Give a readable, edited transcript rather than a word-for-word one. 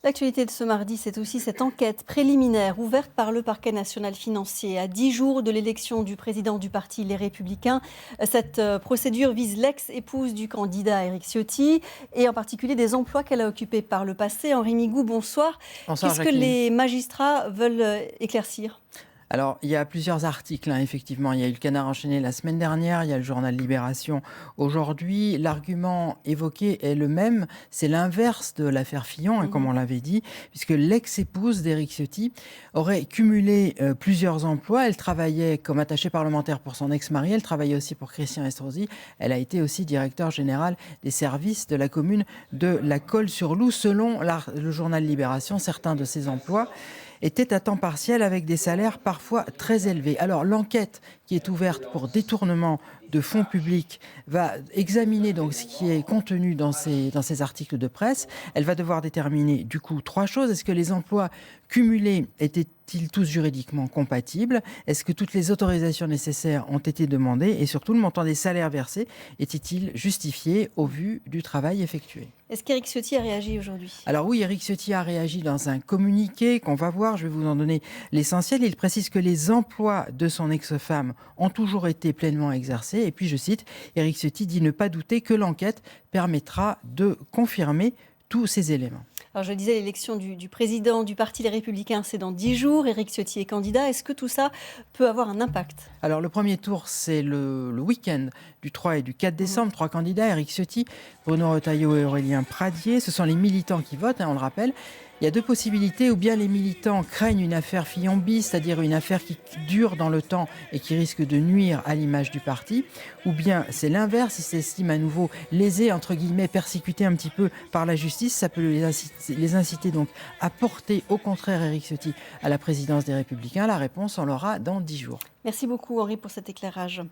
L'actualité de ce mardi, c'est aussi cette enquête préliminaire ouverte par le parquet national financier à 10 jours de l'élection du président du parti Les Républicains. Cette procédure vise l'ex-épouse du candidat Éric Ciotti et en particulier des emplois qu'elle a occupés par le passé. Henri Migou, bonsoir. Bonsoir Qu'est-ce que Jacqueline. les magistrats veulent éclaircir ? Alors, il y a plusieurs articles, effectivement. Il y a eu le Canard enchaîné la semaine dernière, il y a le journal Libération aujourd'hui. L'argument évoqué est le même, c'est l'inverse de l'affaire Fillon, comme on l'avait dit, puisque l'ex-épouse d'Éric Ciotti aurait cumulé plusieurs emplois. Elle travaillait comme attachée parlementaire pour son ex-mari, elle travaillait aussi pour Christian Estrosi. Elle a été aussi directeur général des services de la commune de La Colle-sur-Loup. Selon le journal Libération, certains de ces emplois étaient à temps partiel avec des salaires parfois très élevés. Alors l'enquête qui est ouverte pour détournement de fonds publics va examiner donc ce qui est contenu dans ces articles de presse. Elle va devoir déterminer du coup trois choses. Est-ce que les emplois cumulés étaient-ils tous juridiquement compatibles? Est-ce que toutes les autorisations nécessaires ont été demandées? Et surtout, le montant des salaires versés était-il justifié au vu du travail effectué? Est-ce qu'Éric Ciotti a réagi aujourd'hui ? Alors oui, Éric Ciotti a réagi dans un communiqué qu'on va voir. Je vais vous en donner l'essentiel. Il précise que les emplois de son ex-femme ont toujours été pleinement exercés. Et puis, je cite, Éric Ciotti dit ne pas douter que l'enquête permettra de confirmer tous ces éléments. Alors je le disais, l'élection du président du parti Les Républicains, c'est dans 10 jours. Éric Ciotti est candidat. Est-ce que tout ça peut avoir un impact ? Alors le premier tour, c'est le week-end du 3 et du 4 décembre. Trois candidats, Éric Ciotti, Bruno Retailleau et Aurélien Pradier. Ce sont les militants qui votent, on le rappelle. Il y a deux possibilités, ou bien les militants craignent une affaire Fillon bis, c'est-à-dire une affaire qui dure dans le temps et qui risque de nuire à l'image du parti, ou bien c'est l'inverse, ils s'estiment à nouveau lésés, entre guillemets, persécutés un petit peu par la justice. Ça peut les inciter donc à porter au contraire Éric Ciotti à la présidence des Républicains. La réponse, on l'aura dans 10 jours. Merci beaucoup Henri pour cet éclairage.